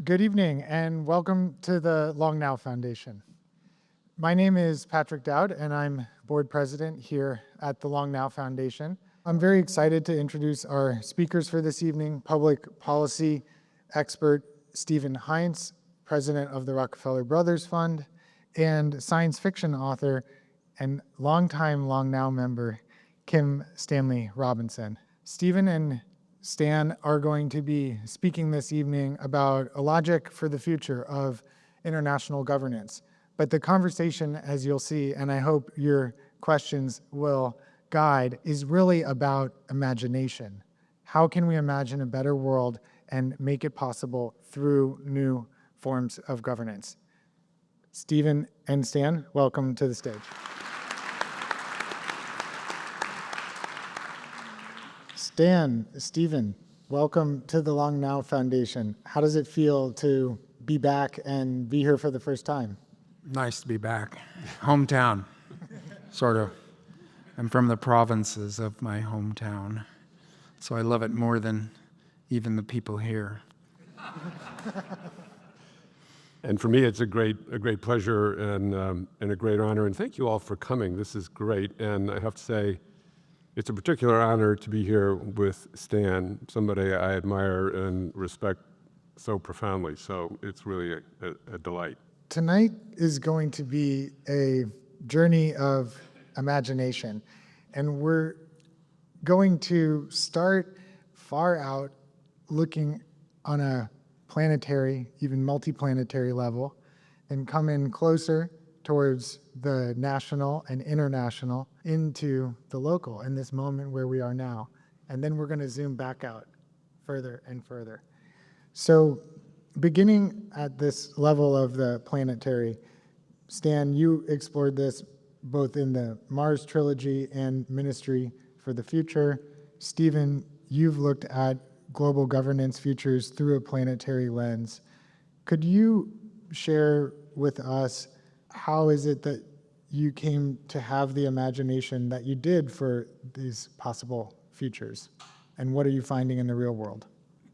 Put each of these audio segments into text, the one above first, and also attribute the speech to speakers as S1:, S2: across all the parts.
S1: Good evening and welcome to the Long Now Foundation. My name is Patrick Dowd and I'm board president here at the Long Now Foundation. I'm very excited to introduce our speakers for this evening, public policy expert Stephen Heintz, president of the Rockefeller Brothers Fund, and science fiction author and longtime Long Now member, Kim Stanley Robinson. Stephen and Stan are going to be speaking this evening about a logic for the future of international governance. But the conversation, as you'll see, and I hope your questions will guide, is really about imagination. How can we imagine a better world and make it possible through new forms of governance? Stephen and Stan, welcome to the stage. Stephen, welcome to the Long Now Foundation. How does it feel to be back and be here for the first time?
S2: Nice to be back. Hometown, sort of. I'm from the provinces of my hometown, so I love it more than even the people here.
S3: And for me, it's a great pleasure and a great honor. And thank you all for coming. This is great. And I have to say, it's a particular honor to be here with Stan, somebody I admire and respect so profoundly. So it's really a delight.
S1: Tonight is going to be a journey of imagination. And we're going to start far out, looking on a planetary, even multiplanetary level, and come in closer towards the national and international into the local in this moment where we are now. And then we're going to zoom back out further and further. So beginning at this level of the planetary, Stan, you explored this both in the Mars trilogy and Ministry for the Future. Stephen, you've looked at global governance futures through a planetary lens. Could you share with us how is it that you came to have the imagination that you did for these possible futures? And what are you finding in the real world?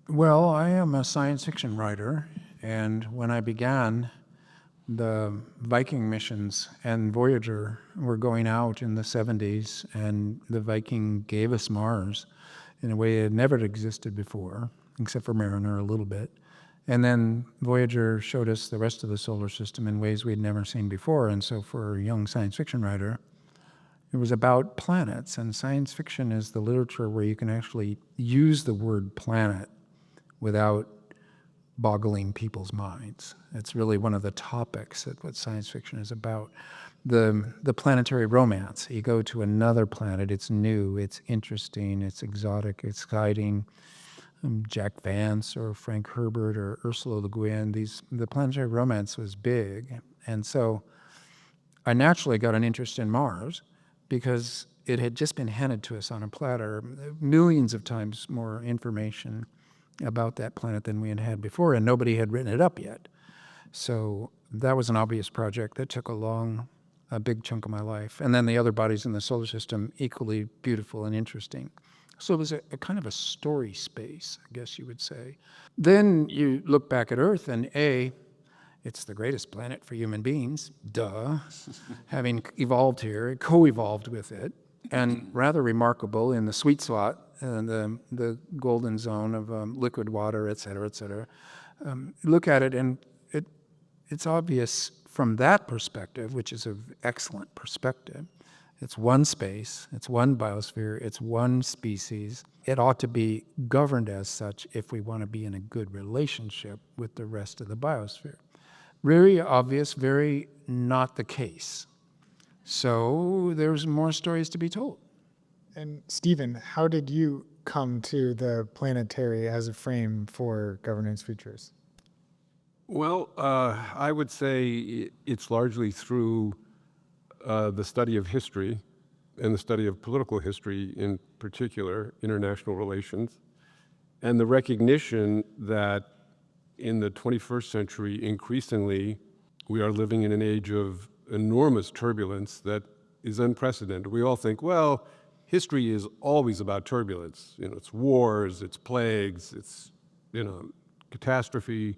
S2: Well, I am a science fiction writer, and when I began, the Viking missions and Voyager were going out in the 70s, and the Viking gave us Mars in a way it never existed before, except for Mariner a little bit. And then Voyager showed us the rest of the solar system in ways we'd never seen before. And so for a young science fiction writer, it was about planets. And science fiction is the literature where you can actually use the word planet without boggling people's minds. It's really one of the topics that what science fiction is about. The planetary romance. You go to another planet, it's new, it's interesting, it's exotic, it's exciting. Jack Vance or Frank Herbert or Ursula Le Guin, the planetary romance was big. And so I naturally got an interest in Mars because it had just been handed to us on a platter, millions of times more information about that planet than we had had before, and nobody had written it up yet. So that was an obvious project that took a big chunk of my life. And then the other bodies in the solar system, equally beautiful and interesting. So it was a kind of a story space, I guess you would say. Then you look back at Earth and it's the greatest planet for human beings, duh, having evolved here, co-evolved with it, and rather remarkable in the sweet spot, the golden zone of liquid water, et cetera, et cetera. Look at it and it's obvious from that perspective, which is an excellent perspective. It's one space, it's one biosphere, it's one species. It ought to be governed as such if we want to be in a good relationship with the rest of the biosphere. Very obvious, very not the case. So there's more stories to be told.
S1: And Stephen, how did you come to the planetary as a frame for governance futures?
S3: Well, I would say it's largely through the study of history and the study of political history, in particular, international relations, and the recognition that in the 21st century, increasingly, we are living in an age of enormous turbulence that is unprecedented. We all think, well, history is always about turbulence. It's wars, it's plagues, it's, catastrophe.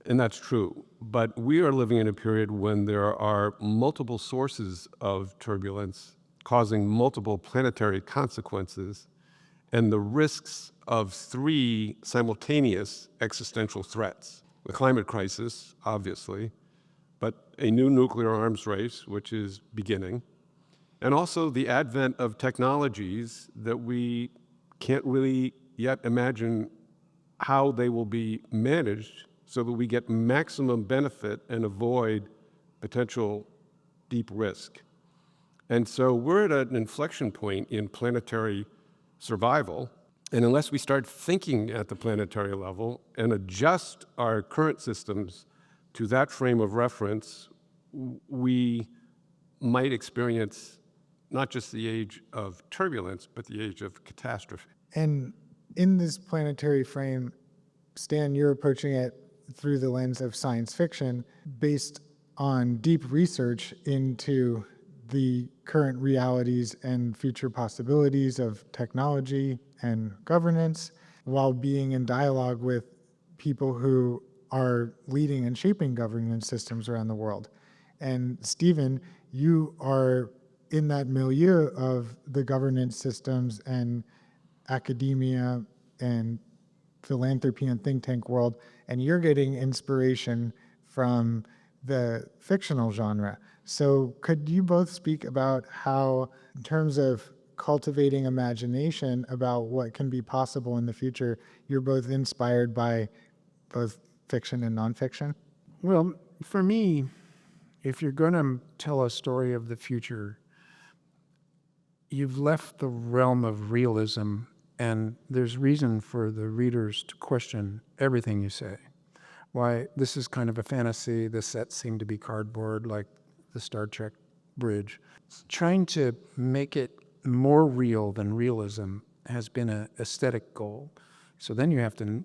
S3: And that's true. But we are living in a period when there are multiple sources of turbulence causing multiple planetary consequences, and the risks of three simultaneous existential threats. The climate crisis, obviously, but a new nuclear arms race, which is beginning, and also the advent of technologies that we can't really yet imagine how they will be managed so that we get maximum benefit and avoid potential deep risk. And so we're at an inflection point in planetary survival, and unless we start thinking at the planetary level and adjust our current systems to that frame of reference, we might experience not just the age of turbulence, but the age of catastrophe.
S1: And in this planetary frame, Stan, you're approaching it through the lens of science fiction based on deep research into the current realities and future possibilities of technology and governance, while being in dialogue with people who are leading and shaping governance systems around the world. And Stephen, you are in that milieu of the governance systems and academia and philanthropy and think tank world, and you're getting inspiration from the fictional genre. So could you both speak about how, in terms of cultivating imagination about what can be possible in the future, you're both inspired by both fiction and nonfiction?
S2: Well, for me, if you're going to tell a story of the future, you've left the realm of realism, and there's reason for the readers to question everything you say. Why, this is kind of a fantasy, the sets seem to be cardboard like the Star Trek bridge. Trying to make it more real than realism has been an aesthetic goal. So then you have to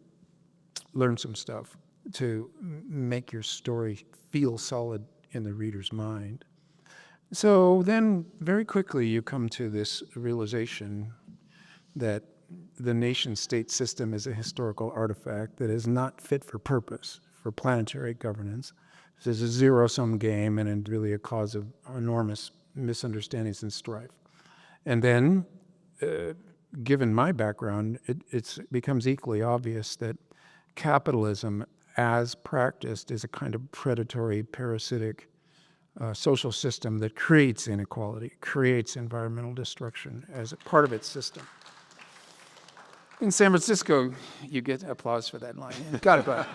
S2: learn some stuff to make your story feel solid in the reader's mind. So then very quickly you come to this realization that the nation-state system is a historical artifact that is not fit for purpose for planetary governance. This is a zero-sum game and really a cause of enormous misunderstandings and strife. And then, given my background, it becomes equally obvious that capitalism as practiced is a kind of predatory, parasitic social system that creates inequality, creates environmental destruction as a part of its system. In San Francisco, you get applause for that line. Got it, bud.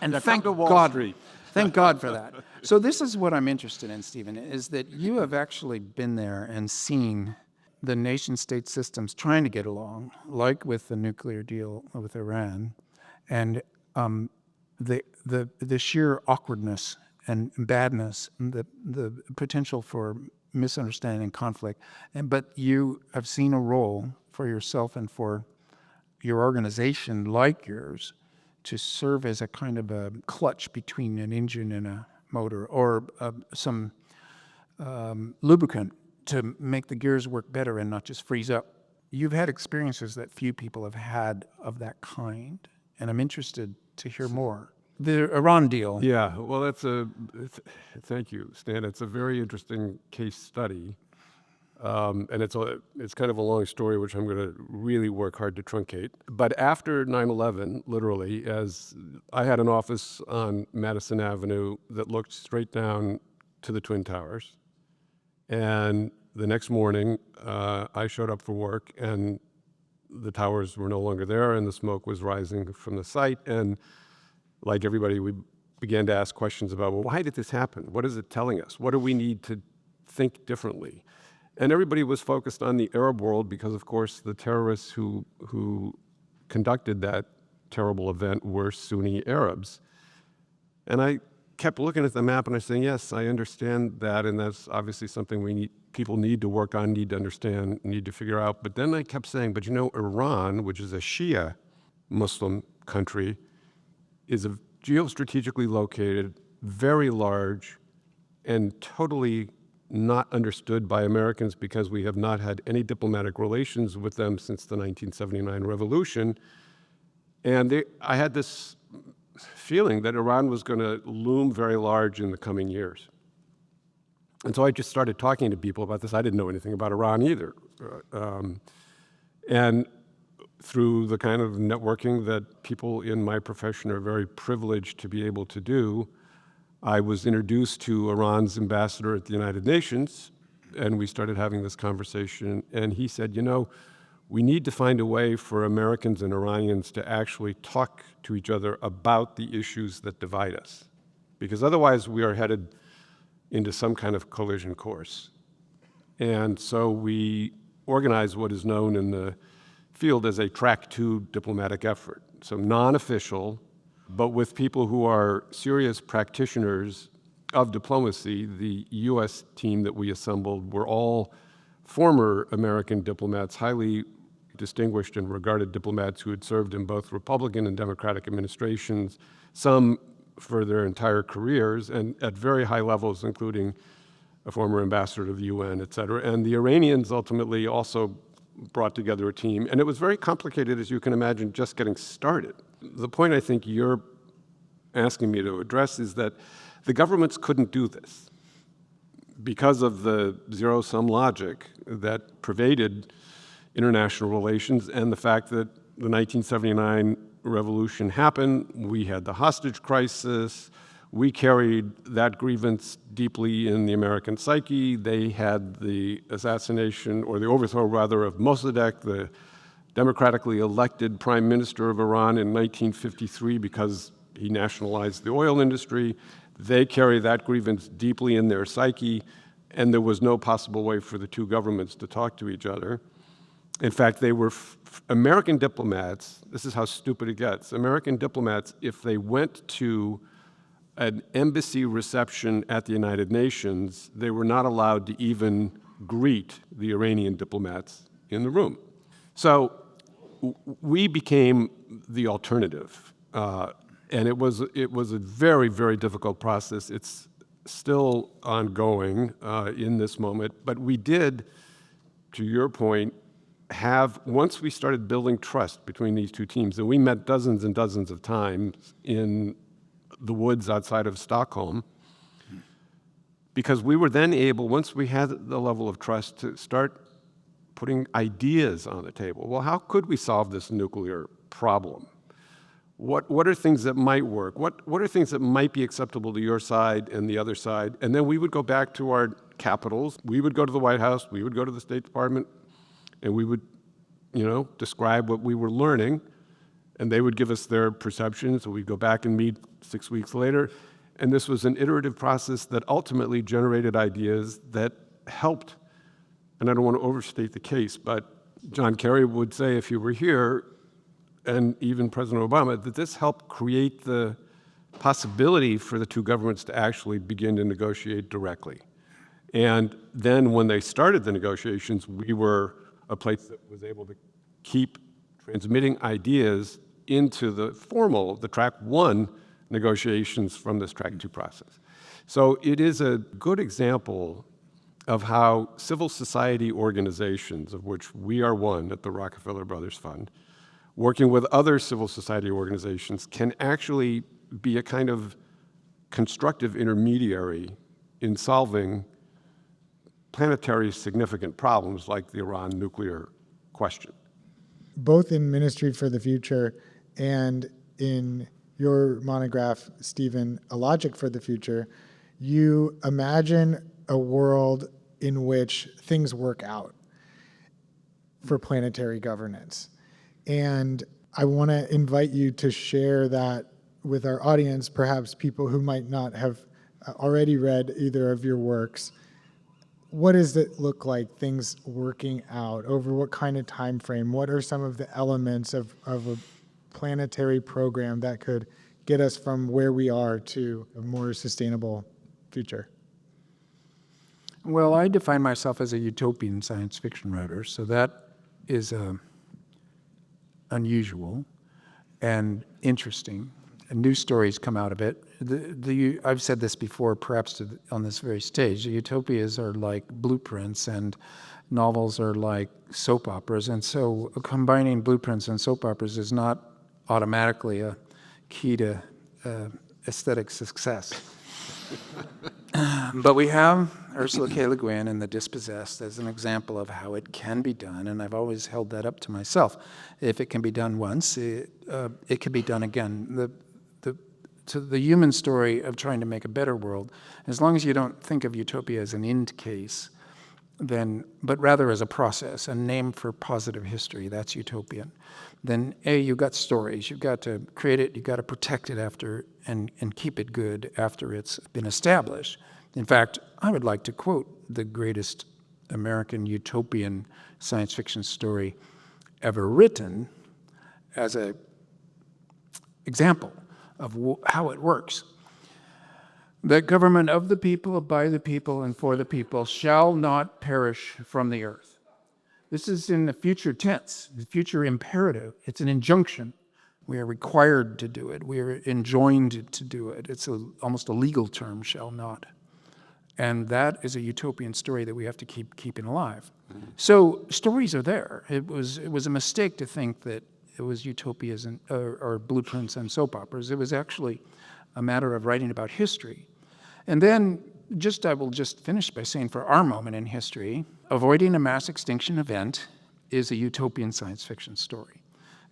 S2: And thank God, thank God for that. So this is what I'm interested in, Stephen, is that you have actually been there and seen the nation-state systems trying to get along, like with the nuclear deal with Iran, and the sheer awkwardness and badness, the potential for misunderstanding and conflict. But you have seen a role for yourself and for your organization like yours to serve as a kind of a clutch between an engine and a motor, or some lubricant to make the gears work better and not just freeze up. You've had experiences that few people have had of that kind, and I'm interested to hear more. The Iran deal.
S3: Yeah, well, thank you, Stan. It's a very interesting case study. And it's kind of a long story, which I'm going to really work hard to truncate. But after 9/11, literally, as I had an office on Madison Avenue that looked straight down to the Twin Towers. And the next morning, I showed up for work, and the towers were no longer there, and the smoke was rising from the site. And like everybody, we began to ask questions about, well, why did this happen? What is it telling us? What do we need to think differently? And everybody was focused on the Arab world because, of course, the terrorists who conducted that terrible event were Sunni Arabs. And I kept looking at the map and I saying, yes, I understand that, and that's obviously something people need to work on, need to understand, need to figure out. But then I kept saying, but you know, Iran, which is a Shia Muslim country, is a geostrategically located, very large, and totally not understood by Americans because we have not had any diplomatic relations with them since the 1979 revolution. And I had this feeling that Iran was going to loom very large in the coming years. And so I just started talking to people about this. I didn't know anything about Iran either. And through the kind of networking that people in my profession are very privileged to be able to do, I was introduced to Iran's ambassador at the United Nations, and we started having this conversation. And he said, you know, we need to find a way for Americans and Iranians to actually talk to each other about the issues that divide us, because otherwise we are headed into some kind of collision course. And so we organized what is known in the field as a track 2 diplomatic effort. So non-official, but with people who are serious practitioners of diplomacy. The US team that we assembled were all former American diplomats, highly distinguished and regarded diplomats who had served in both Republican and Democratic administrations, some for their entire careers, and at very high levels, including a former ambassador to the UN, et cetera. And the Iranians ultimately also brought together a team. And it was very complicated, as you can imagine, just getting started. The point I think you're asking me to address is that the governments couldn't do this because of the zero-sum logic that pervaded international relations and the fact that the 1979 revolution happened. We had the hostage crisis. We carried that grievance deeply in the American psyche. They had the assassination, or the overthrow rather, of Mossadegh, the democratically elected prime minister of Iran in 1953 because he nationalized the oil industry. They carry that grievance deeply in their psyche, and there was no possible way for the two governments to talk to each other. In fact, they were American diplomats, this is how stupid it gets, American diplomats, if they went to an embassy reception at the United Nations, they were not allowed to even greet the Iranian diplomats in the room. So we became the alternative. And it was a very, very difficult process. It's still ongoing in this moment. But we did, to your point, once we started building trust between these two teams, and we met dozens and dozens of times in the woods outside of Stockholm, because we were then able, once we had the level of trust, to start putting ideas on the table. Well, how could we solve this nuclear problem? What are things that might work? What are things that might be acceptable to your side and the other side? And then we would go back to our capitals. We would go to the White House. We would go to the State Department, and we would, describe what we were learning, and they would give us their perceptions. So we'd go back and meet 6 weeks later. And this was an iterative process that ultimately generated ideas that helped. And I don't want to overstate the case, but John Kerry would say, if you were here, and even President Obama, that this helped create the possibility for the two governments to actually begin to negotiate directly. And then when they started the negotiations, we were a place that was able to keep transmitting ideas into the track 1 negotiations from this track 2 process. So it is a good example of how civil society organizations, of which we are one at the Rockefeller Brothers Fund, working with other civil society organizations, can actually be a kind of constructive intermediary in solving planetary significant problems like the Iran nuclear question.
S1: Both in Ministry for the Future and in your monograph, Stephen, A Logic for the Future, you imagine a world in which things work out for planetary governance. And I want to invite you to share that with our audience, perhaps people who might not have already read either of your works. What does it look like, things working out? Over what kind of time frame? What are some of the elements of a planetary program that could get us from where we are to a more sustainable future?
S2: Well, I define myself as a utopian science fiction writer, so that is unusual and interesting. And new stories come out of it. I've said this before, perhaps on this very stage. The utopias are like blueprints, and novels are like soap operas. And so combining blueprints and soap operas is not automatically a key to aesthetic success. But we have Ursula K. Le Guin in The Dispossessed as an example of how it can be done, and I've always held that up to myself. If it can be done once, it can be done again. To the human story of trying to make a better world, as long as you don't think of utopia as an end case, but rather as a process, a name for positive history, that's utopian. Then you've got stories, you've got to create it, you've got to protect it after, and keep it good after it's been established. In fact, I would like to quote the greatest American utopian science fiction story ever written as an example of how it works. The government of the people, by the people, and for the people shall not perish from the earth. This is in the future tense, the future imperative. It's an injunction. We are required to do it. We are enjoined to do it. It's almost a legal term, shall not. And that is a utopian story that we have to keep keeping alive. So stories are there. It was a mistake to think that it was utopias or blueprints and soap operas. It was actually a matter of writing about history. And then I will just finish by saying for our moment in history, avoiding a mass extinction event is a utopian science fiction story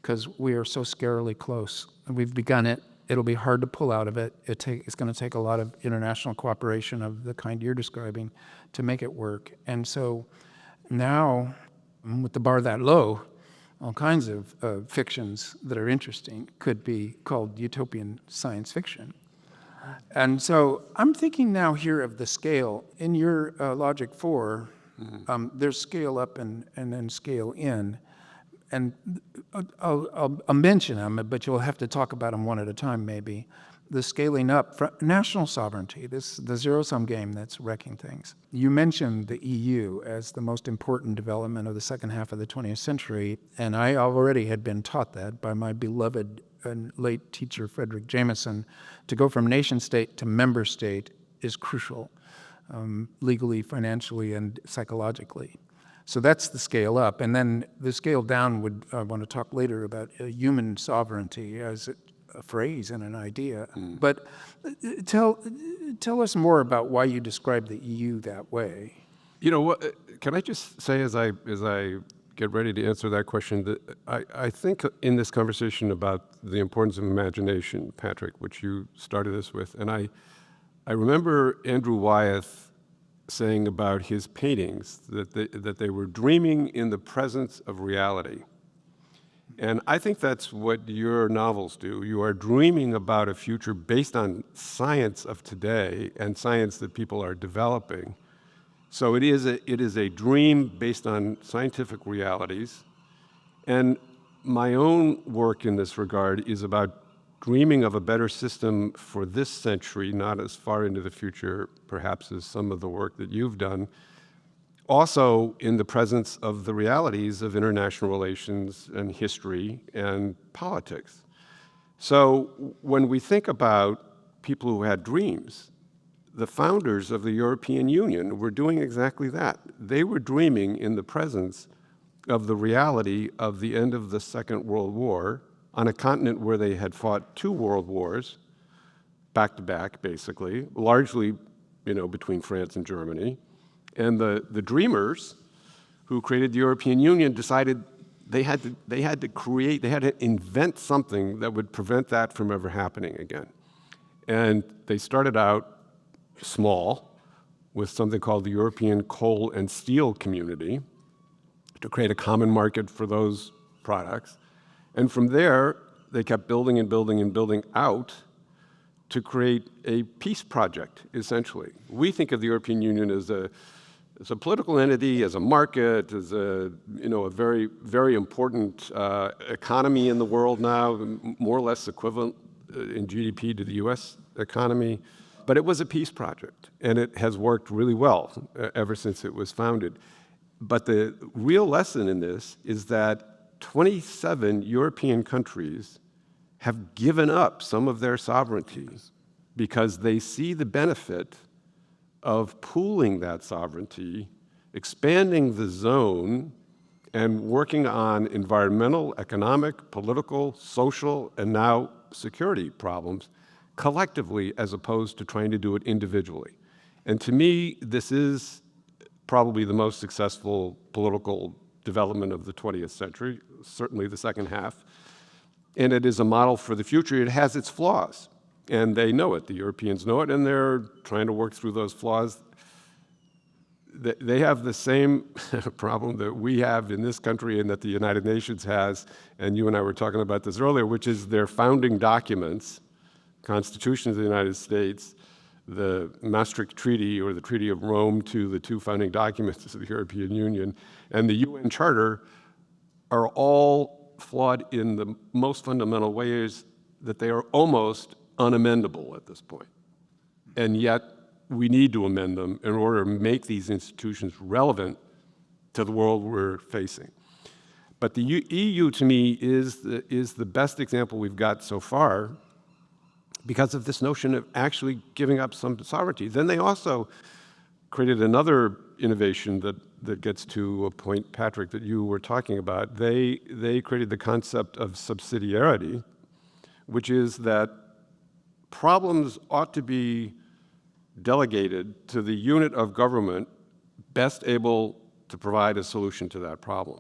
S2: because we are so scarily close. We've begun it. It'll be hard to pull out of it. It's going to take a lot of international cooperation of the kind you're describing to make it work. And so now, with the bar that low, all kinds of fictions that are interesting could be called utopian science fiction. And so I'm thinking now here of the scale. In your Logic 4, there's scale up and then scale in. And I'll mention them, but you'll have to talk about them one at a time maybe. The scaling up, national sovereignty, the zero-sum game that's wrecking things. You mentioned the EU as the most important development of the second half of the 20th century, and I already had been taught that by my beloved and late teacher, Frederick Jameson. To go from nation state to member state is crucial, legally, financially, and psychologically. So that's the scale up. And then the scale down I want to talk later about human sovereignty as a phrase and an idea. But tell us more about why you describe the EU that way.
S3: You know what? Can I just say, as I get ready to answer that question, that I think in this conversation about the importance of imagination, Patrick, which you started us with, and I remember Andrew Wyeth saying about his paintings that they were dreaming in the presence of reality. And I think that's what your novels do. You are dreaming about a future based on science of today and science that people are developing. So it is a dream based on scientific realities. And my own work in this regard is about dreaming of a better system for this century, not as far into the future, perhaps, as some of the work that you've done. Also in the presence of the realities of international relations and history and politics. So when we think about people who had dreams, the founders of the European Union were doing exactly that. They were dreaming in the presence of the reality of the end of the Second World War on a continent where they had fought 2 world wars, back to back, basically, largely, between France and Germany. And the dreamers who created the European Union decided they had to invent something that would prevent that from ever happening again. And they started out small with something called the European Coal and Steel Community to create a common market for those products. And from there, they kept building and building and building out to create a peace project, essentially. We think of the European Union as a political entity, as a market, as a very, very important economy in the world now, more or less equivalent in GDP to the US economy. But it was a peace project, and it has worked really well ever since it was founded. But the real lesson in this is that 27 European countries have given up some of their sovereignties because they see the benefit of pooling that sovereignty, expanding the zone, and working on environmental, economic, political, social, and now security problems. collectively as opposed to trying to do it individually. And to me, this is probably the most successful political development of the 20th century, certainly the second half. And it is a model for the future. It has its flaws, and they know it. The Europeans know it, and they're trying to work through those flaws. They have the same problem that we have in this country and that the United Nations has, and you and I were talking about this earlier, which is their founding documents, Constitution of the United States, the Maastricht Treaty, or the Treaty of Rome, to the two founding documents of the European Union, and the UN Charter are all flawed in the most fundamental ways that they are almost unamendable at this point. And yet, we need to amend them in order to make these institutions relevant to the world we're facing. But the EU, to me, is the best example we've got so far because of this notion of actually giving up some sovereignty. Then they also created another innovation that gets to a point, Patrick, that you were talking about. They created the concept of subsidiarity, which is that problems ought to be delegated to the unit of government best able to provide a solution to that problem.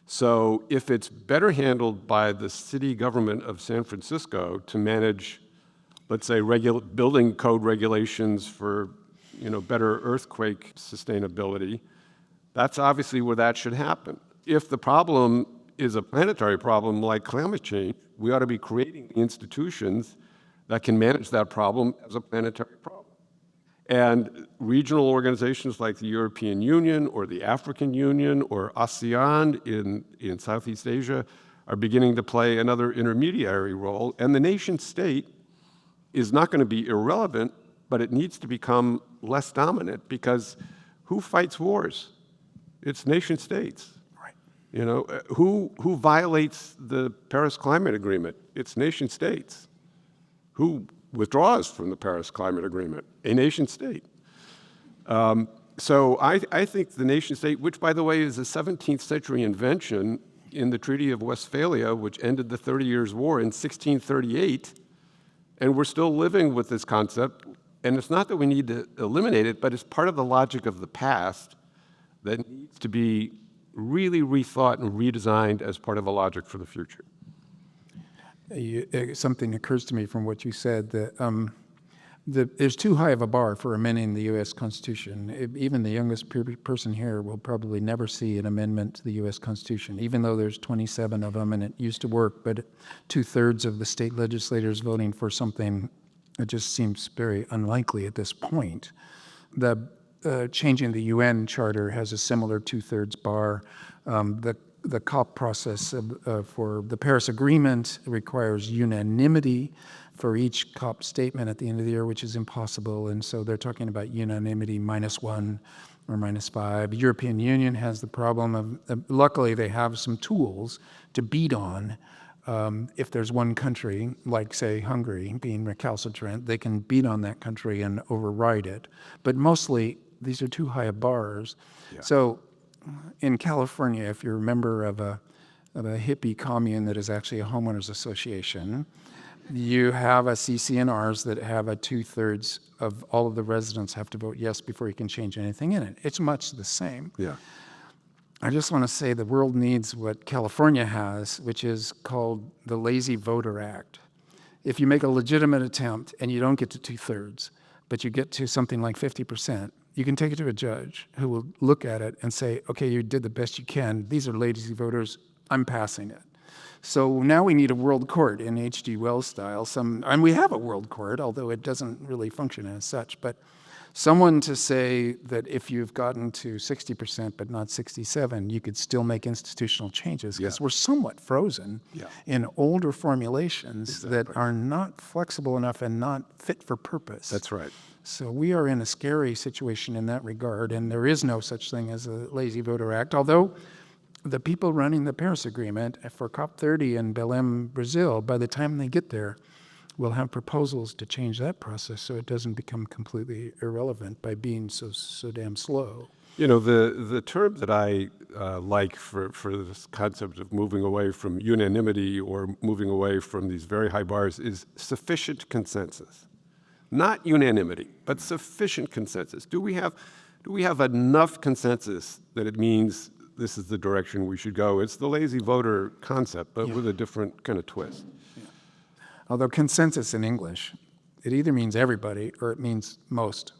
S3: So if it's better handled by the city government of San Francisco to manage, let's say, building code regulations for better earthquake sustainability, that's obviously where that should happen. If the problem is a planetary problem like climate change, we ought to be creating institutions that can manage that problem as a planetary problem. And regional organizations like the European Union or the African Union or ASEAN in Southeast Asia are beginning to play another intermediary role. And the nation state is not going to be irrelevant, but it needs to become less dominant, because who fights wars? It's nation states. Right. Who violates the Paris Climate Agreement? It's nation states. Who withdraws from the Paris Climate Agreement? A nation state. So I think the nation state, which, by the way, is a 17th century invention in the Treaty of Westphalia, which ended the 30 Years' War in 1638, and we're still living with this concept. And it's not that we need to eliminate it, but it's part of the logic of the past that needs to be really rethought and redesigned as part of a logic for the future.
S2: Something occurs to me from what you said, that there's too high of a bar for amending the U.S. Constitution. Even the youngest person here will probably never see an amendment to the U.S. Constitution, even though there's 27 of them and it used to work, but 2/3 of the state legislators voting for something, it just seems very unlikely at this point. Changing the UN Charter has a similar 2/3 bar. The COP process for the Paris Agreement requires unanimity for each COP statement at the end of the year, which is impossible. And so they're talking about unanimity -1 or -5. The European Union has the problem of, luckily they have some tools to beat on. If there's one country, like say Hungary, being recalcitrant, they can beat on that country and override it. But mostly, these are too high of bars. Yeah. So in California, if you're a member of a hippie commune that is actually a homeowners association, you have a CCNRs that have a 2/3 of all of the residents have to vote yes before you can change anything in it. It's much the same.
S3: Yeah.
S2: I just want to say the world needs what California has, which is called the Lazy Voter Act. If you make a legitimate attempt and you don't get to 2/3, but you get to something like 50%, you can take it to a judge who will look at it and say, okay, you did the best you can. These are lazy voters. I'm passing it. So now we need a world court in H.G. Wells style. And we have a world court, although it doesn't really function as such. But someone to say that if you've gotten to 60% but not 67, you could still make institutional changes, because we're somewhat frozen in older formulations that are not flexible enough and not fit for purpose.
S3: That's right.
S2: So we are in a scary situation in that regard, and there is no such thing as a Lazy Voter Act, although the people running the Paris Agreement for COP30 in Belém, Brazil, by the time they get there, will have proposals to change that process so it doesn't become completely irrelevant by being so damn slow.
S3: You know, the term that I like for this concept of moving away from unanimity or moving away from these very high bars is sufficient consensus. Not unanimity, but sufficient consensus. Do we have enough consensus that it means this is the direction we should go? It's the lazy voter concept, but with a different kind of twist.
S2: Although consensus in English, it either means everybody or it means most.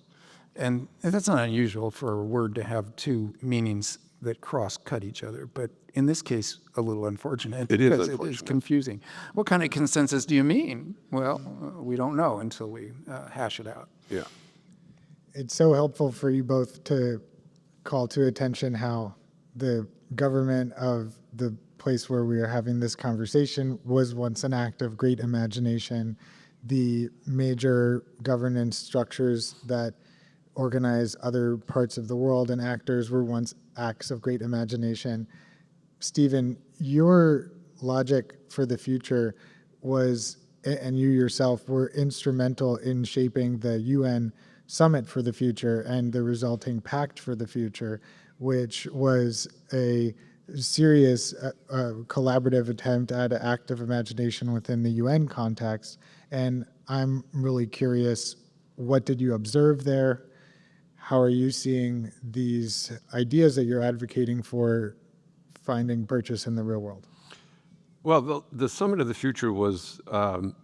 S2: And that's not unusual for a word to have two meanings that cross-cut each other, but in this case, a little unfortunate.
S3: It is
S2: because
S3: unfortunate.
S2: It is confusing. What kind of consensus do you mean? Well, we don't know until we hash it out.
S3: Yeah.
S1: It's so helpful for you both to call to attention how the government of the place where we are having this conversation was once an act of great imagination. The major governance structures that organize other parts of the world and actors were once acts of great imagination. Stephen, your logic for the future was, and you yourself were instrumental in shaping the UN Summit for the Future and the resulting Pact for the Future, which was a serious collaborative attempt at an act of imagination within the UN context. And I'm really curious, what did you observe there? How are you seeing these ideas that you're advocating for finding purchase in the real world?
S3: Well, the Summit of the Future was an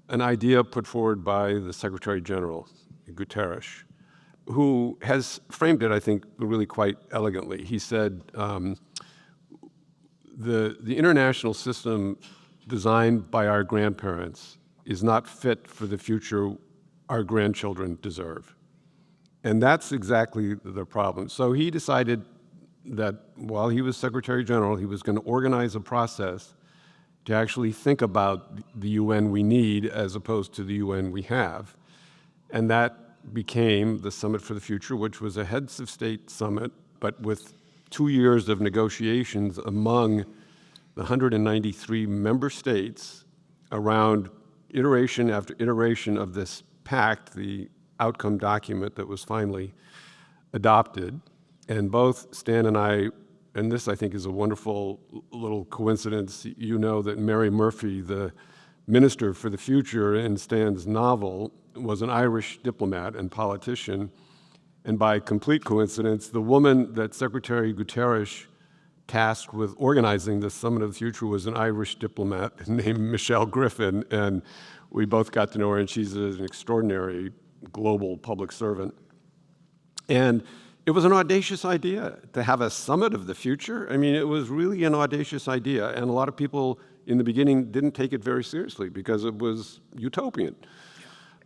S3: idea put forward by the Secretary General, Guterres, who has framed it, I think, really quite elegantly. He said, the international system designed by our grandparents is not fit for the future our grandchildren deserve. And that's exactly the problem. So he decided that while he was Secretary General, he was going to organize a process to actually think about the UN we need as opposed to the UN we have. And that became the Summit for the Future, which was a heads of state summit, but with 2 years of negotiations among the 193 member states around iteration after iteration of this pact, the outcome document that was finally adopted. And both Stan and I, and this I think is a wonderful little coincidence, you know that Mary Murphy, the Minister for the Future in Stan's novel, was an Irish diplomat and politician. And by complete coincidence, the woman that Secretary Guterres tasked with organizing the Summit of the Future was an Irish diplomat named Michelle Griffin, and we both got to know her, and she's an extraordinary global public servant. And it was an audacious idea to have a summit of the future. I mean, it was really an audacious idea, and a lot of people in the beginning didn't take it very seriously because it was utopian.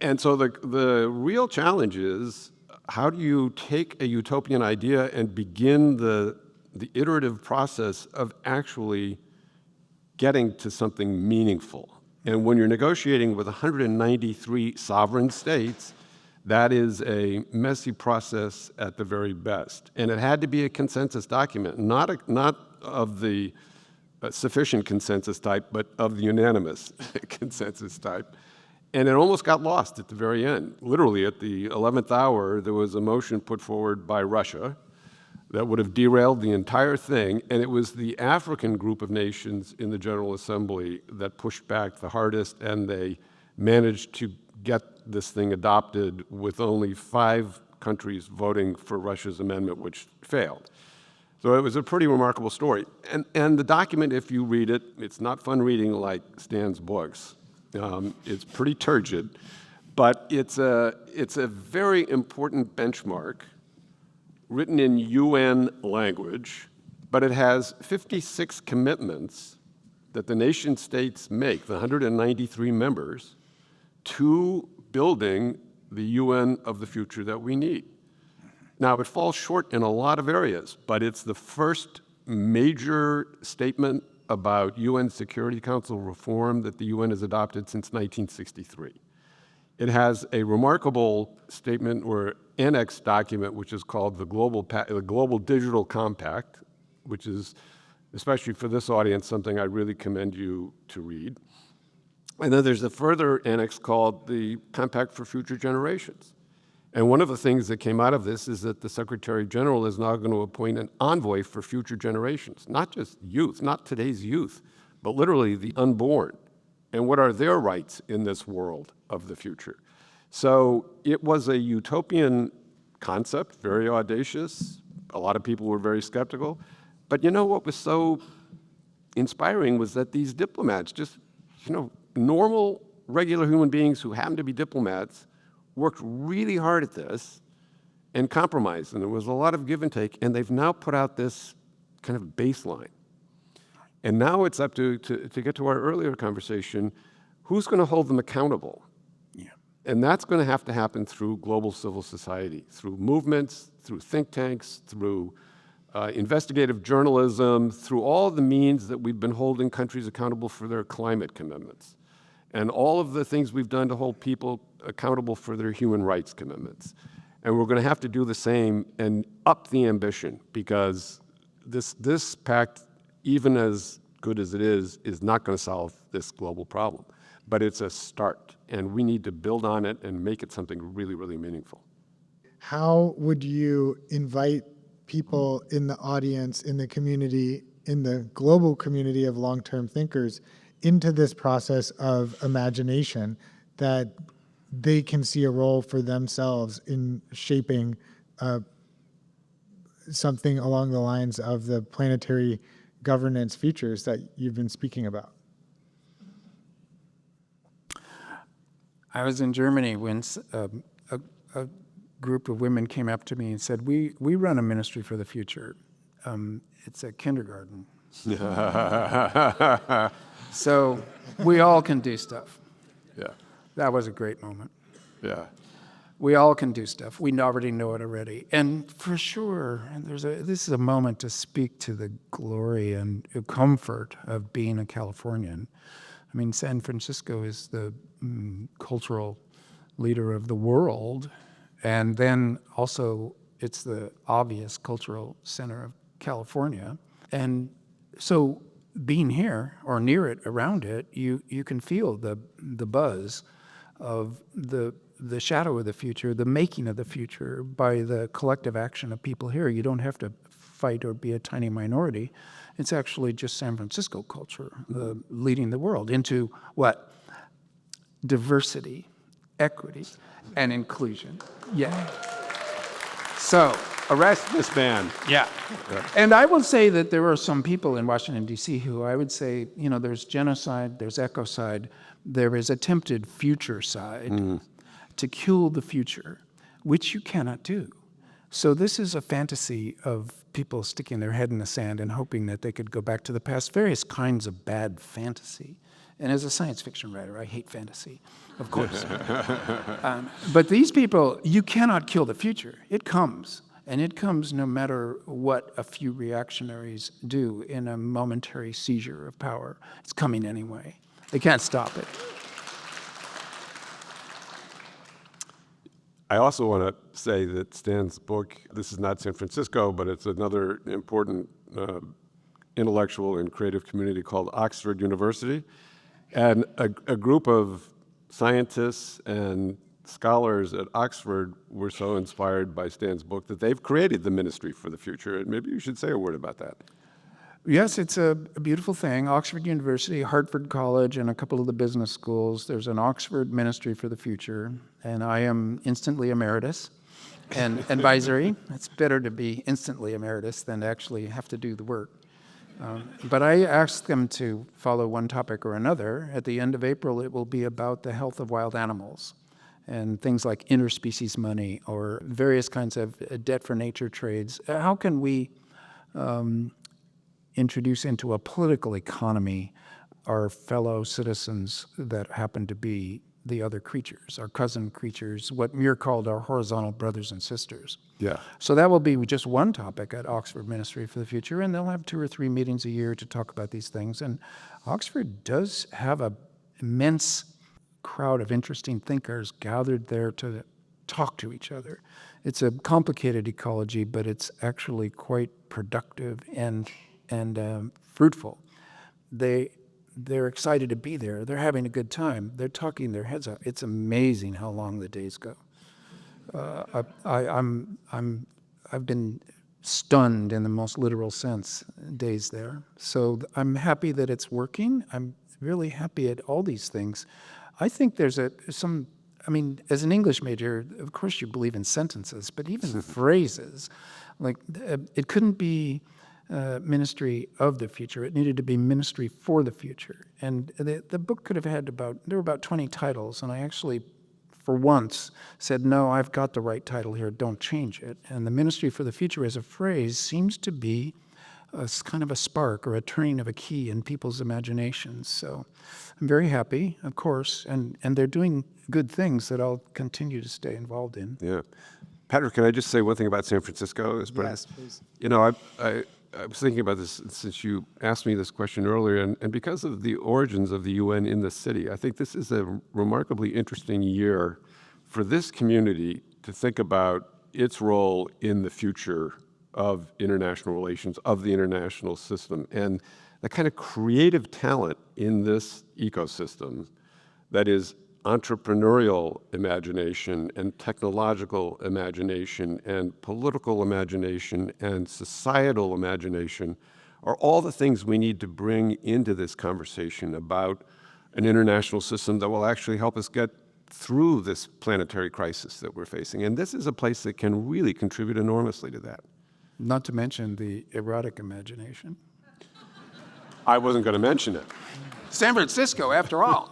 S3: And so the real challenge is, how do you take a utopian idea and begin the iterative process of actually getting to something meaningful? And when you're negotiating with 193 sovereign states, that is a messy process at the very best. And it had to be a consensus document, not of the sufficient consensus type, but of the unanimous consensus type. And it almost got lost at the very end. Literally, at the 11th hour, there was a motion put forward by Russia that would have derailed the entire thing, and it was the African group of nations in the General Assembly that pushed back the hardest, and they managed to get this thing adopted with only 5 countries voting for Russia's amendment, which failed. So it was a pretty remarkable story. And the document, if you read it, it's not fun reading like Stan's books. It's pretty turgid, but it's a very important benchmark written in UN language, but it has 56 commitments that the nation states make, the 193 members, to building the UN of the future that we need. Now, it falls short in a lot of areas, but it's the first major statement about UN Security Council reform that the UN has adopted since 1963. It has a remarkable statement or annex document, which is called the Global Digital Compact, which is, especially for this audience, something I really commend you to read. And then there's a further annex called the Compact for Future Generations. And one of the things that came out of this is that the Secretary General is now going to appoint an envoy for future generations, not just youth, not today's youth, but literally the unborn. And what are their rights in this world of the future? So it was a utopian concept, very audacious. A lot of people were very skeptical. But you know what was so inspiring was that these diplomats, just normal, regular human beings who happened to be diplomats, worked really hard at this and compromised. And there was a lot of give and take. And they've now put out this kind of baseline. And now it's up to get to our earlier conversation, who's going to hold them accountable?
S2: Yeah.
S3: And that's going to have to happen through global civil society, through movements, through think tanks, through investigative journalism, through all the means that we've been holding countries accountable for their climate commitments, and all of the things we've done to hold people accountable for their human rights commitments. And we're going to have to do the same and up the ambition, because this pact, even as good as it is not going to solve this global problem. But it's a start, and we need to build on it and make it something really, really meaningful.
S1: How would you invite people in the audience, in the community, in the global community of long-term thinkers into this process of imagination, that they can see a role for themselves in shaping something along the lines of the planetary governance futures that you've been speaking about?
S2: I was in Germany when a group of women came up to me and said, we run a ministry for the future. It's a kindergarten. So we all can do stuff.
S3: Yeah,
S2: That was a great moment.
S3: yeah.
S2: We all can do stuff. We already know it already. And for sure, this is a moment to speak to the glory and comfort of being a Californian. I mean, San Francisco is the cultural leader of the world, and then also it's the obvious cultural center of California. And so being here or near it, around it, you can feel the buzz of the shadow of the future, the making of the future by the collective action of people here. You don't have to fight or be a tiny minority. It's actually just San Francisco culture leading the world into what? Diversity, equity, and inclusion. Yeah. So,
S3: Arrest this man.
S2: yeah. And I will say that there are some people in Washington, D.C. who I would say, there's genocide, there's ecocide, there is attempted future side to kill the future, which you cannot do. So this is a fantasy of people sticking their head in the sand and hoping that they could go back to the past, various kinds of bad fantasy. And as a science fiction writer, I hate fantasy, of course. But these people, you cannot kill the future. It comes. And it comes no matter what a few reactionaries do in a momentary seizure of power. It's coming anyway. They can't stop it.
S3: I also want to say that Stan's book, this is not San Francisco, but it's another important intellectual and creative community called Oxford University. And a group of scientists and scholars at Oxford were so inspired by Stan's book that they've created the Ministry for the Future. And maybe you should say a word about that.
S2: Yes, it's a beautiful thing. Oxford University, Hartford College, and a couple of the business schools. There's an Oxford Ministry for the Future, and I am instantly emeritus and advisory. It's better to be instantly emeritus than to actually have to do the work. But I asked them to follow one topic or another. At the end of April, it will be about the health of wild animals and things like interspecies money or various kinds of debt for nature trades. How can we introduce into a political economy our fellow citizens that happen to be the other creatures, our cousin creatures, what Muir called our horizontal brothers and sisters.
S3: Yeah.
S2: So that will be just one topic at Oxford Ministry for the Future, and they'll have 2 or 3 meetings a year to talk about these things. And Oxford does have an immense crowd of interesting thinkers gathered there to talk to each other. It's a complicated ecology, but it's actually quite productive and fruitful. They're excited to be there. They're having a good time. They're talking their heads off. It's amazing how long the days go. I've been stunned in the most literal sense days there. So I'm happy that it's working. I'm really happy at all these things. I think there's I mean, as an English major, of course you believe in sentences, but even phrases, like it couldn't be ministry of the future. It needed to be ministry for the future. And the book could have had there were about 20 titles, and I actually, for once, said, no, I've got the right title here, don't change it. And the ministry for the future as a phrase seems to be kind of a spark or a turning of a key in people's imaginations. So I'm very happy, of course, and they're doing good things that I'll continue to stay involved in.
S3: Yeah. Patrick, can I just say one thing about San Francisco?
S1: Yes, please.
S3: You know, I was thinking about this since you asked me this question earlier, and because of the origins of the UN in the city, I think this is a remarkably interesting year for this community to think about its role in the future of international relations, of the international system, and the kind of creative talent in this ecosystem that is entrepreneurial imagination and technological imagination and political imagination and societal imagination are all the things we need to bring into this conversation about an international system that will actually help us get through this planetary crisis that we're facing. And this is a place that can really contribute enormously to that.
S2: Not to mention the erotic imagination.
S3: I wasn't going to mention it.
S2: San Francisco, after all.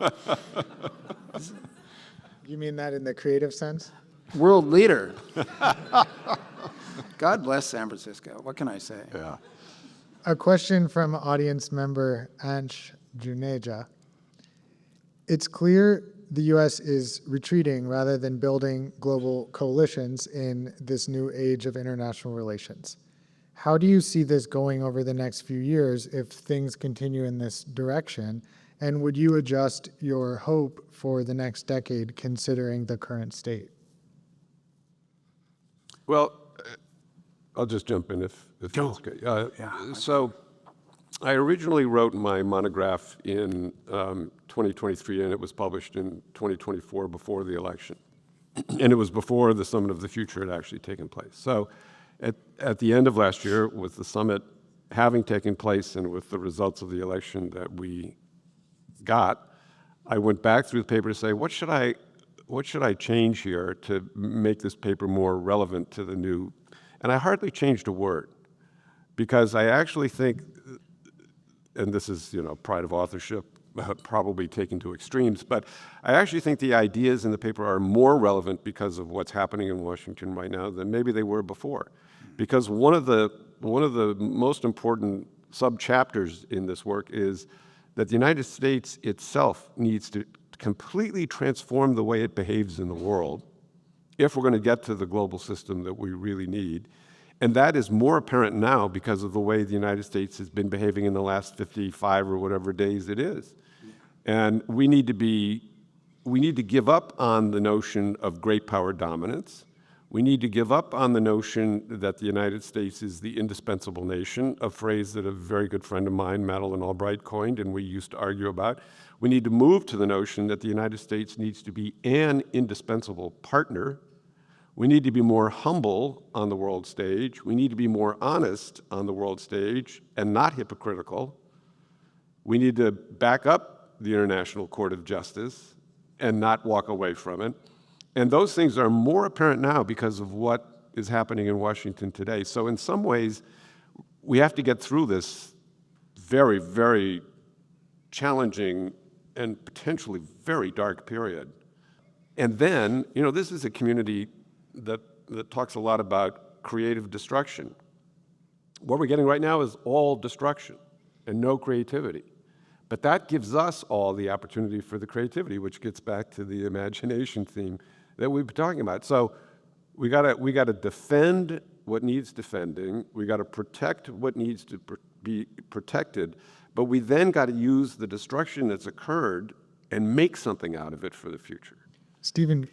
S1: You mean that in the creative sense?
S2: World leader. God bless San Francisco. What can I say?
S3: Yeah.
S1: A question from audience member Ansh Juneja. It's clear the U.S. is retreating rather than building global coalitions in this new age of international relations. How do you see this going over the next few years if things continue in this direction? And would you adjust your hope for the next decade considering the current state?
S3: Well, I'll just jump in if that's okay. So I originally wrote my monograph in 2023, and it was published in 2024 before the election. And it was before the Summit of the Future had actually taken place. So at the end of last year, with the summit having taken place and with the results of the election that we got, I went back through the paper to say, what should I change here to make this paper more relevant to the new? And I hardly changed a word, because I actually think, and this is, pride of authorship, probably taken to extremes, but I actually think the ideas in the paper are more relevant because of what's happening in Washington right now than maybe they were before. Because one of the most important sub-chapters in this work is that the United States itself needs to completely transform the way it behaves in the world if we're going to get to the global system that we really need. And that is more apparent now because of the way the United States has been behaving in the last 55 or whatever days it is. And we need to give up on the notion of great power dominance. We need to give up on the notion that the United States is the indispensable nation, a phrase that a very good friend of mine, Madeleine Albright, coined and we used to argue about. We need to move to the notion that the United States needs to be an indispensable partner. We need to be more humble on the world stage. We need to be more honest on the world stage and not hypocritical. We need to back up the International Court of Justice and not walk away from it. And those things are more apparent now because of what is happening in Washington today. So in some ways, we have to get through this very, very challenging and potentially very dark period. And then, this is a community that talks a lot about creative destruction. What we're getting right now is all destruction and no creativity. But that gives us all the opportunity for the creativity, which gets back to the imagination theme that we've been talking about. So we gotta defend what needs defending. We gotta protect what needs to be protected. But we then gotta use the destruction that's occurred and make something out of it for the future.
S1: Stephen,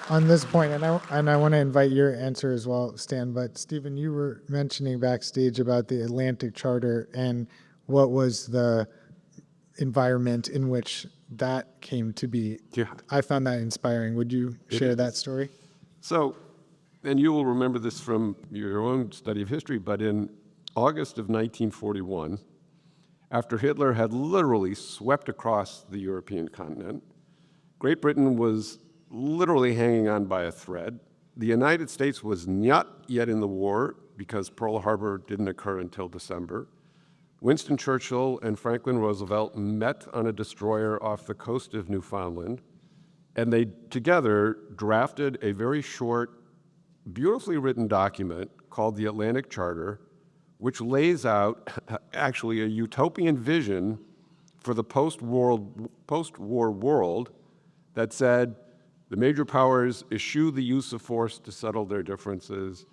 S1: on this point, and I want to invite your answer as well, Stan, but Stephen, you were mentioning backstage about the Atlantic Charter and what was the environment in which that came to be.
S3: Yeah.
S1: I found that inspiring. Would you share that story?
S3: So, and you will remember this from your own study of history, but in August of 1941, after Hitler had literally swept across the European continent, Great Britain was literally hanging on by a thread. The United States was not yet in the war because Pearl Harbor didn't occur until December. Winston Churchill and Franklin Roosevelt met on a destroyer off the coast of Newfoundland, and they together drafted a very short, beautifully written document called the Atlantic Charter, which lays out actually a utopian vision for the post-war world that said the major powers eschew the use of force to settle their differences.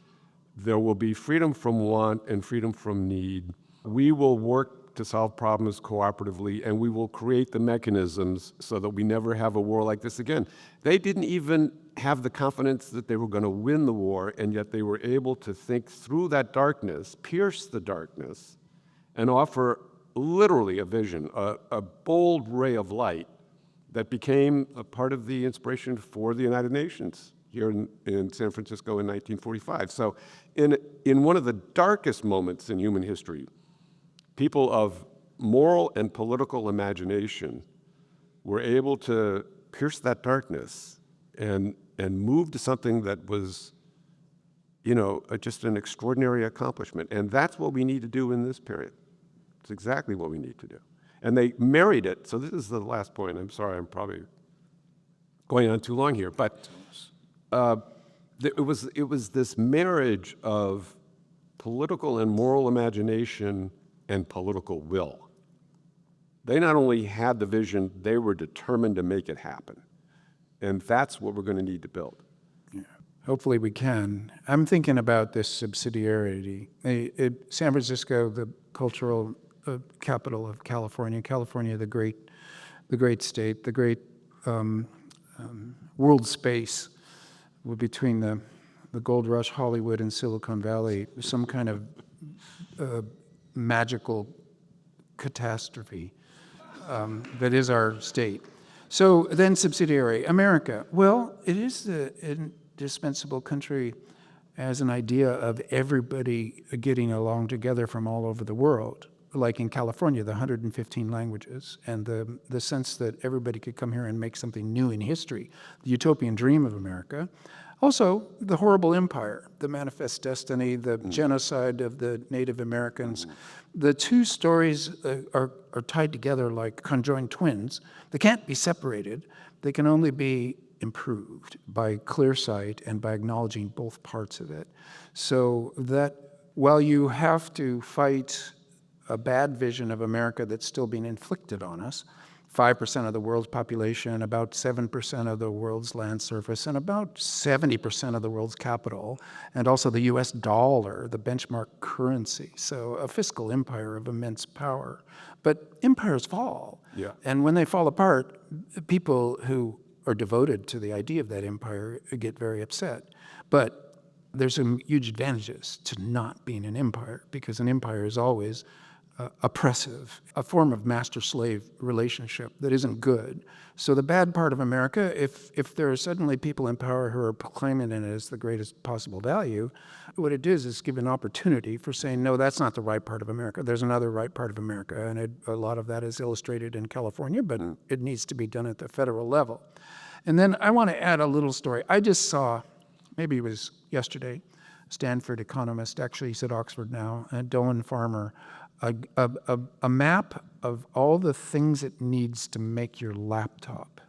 S3: There will be freedom from want and freedom from need. We will work to solve problems cooperatively, and we will create the mechanisms so that we never have a war like this again. They didn't even have the confidence that they were going to win the war, and yet they were able to think through that darkness, pierce the darkness, and offer literally a vision, a bold ray of light that became a part of the inspiration for the United Nations here in San Francisco in 1945. So in one of the darkest moments in human history, people of moral and political imagination were able to pierce that darkness and move to something that was, just an extraordinary accomplishment. And that's what we need to do in this period. It's exactly what we need to do. And they married it. So this is the last point. I'm sorry, I'm probably going on too long here. But it was this marriage of political and moral imagination and political will. They not only had the vision, they were determined to make it happen. And that's what we're going to need to build.
S2: Yeah. Hopefully we can. I'm thinking about this subsidiarity. San Francisco, the cultural capital of California, the great state, the great world space between the gold rush, Hollywood, and Silicon Valley, some kind of magical catastrophe that is our state. So then subsidiary, America. Well, it is the indispensable country as an idea of everybody getting along together from all over the world. Like in California, the 115 languages, and the sense that everybody could come here and make something new in history, the utopian dream of America. Also, the horrible empire, the manifest destiny, the genocide of the Native Americans. The two stories are tied together like conjoined twins. They can't be separated. They can only be improved by clear sight and by acknowledging both parts of it. So that while you have to fight a bad vision of America that's still being inflicted on us, 5% of the world's population, about 7% of the world's land surface, and about 70% of the world's capital, and also the US dollar, the benchmark currency. So a fiscal empire of immense power. But empires fall.
S3: Yeah.
S2: And when they fall apart, people who are devoted to the idea of that empire get very upset. But there's some huge advantages to not being an empire, because an empire is always oppressive, a form of master-slave relationship that isn't good. So the bad part of America, if there are suddenly people in power who are proclaiming it as the greatest possible value, what it is give an opportunity for saying, no, that's not the right part of America. There's another right part of America, and a lot of that is illustrated in California, but it needs to be done at the federal level. And then I want to add a little story. I just saw, maybe it was yesterday, Stanford economist, actually he's at Oxford now, Doan Farmer, a map of all the things it needs to make your laptop.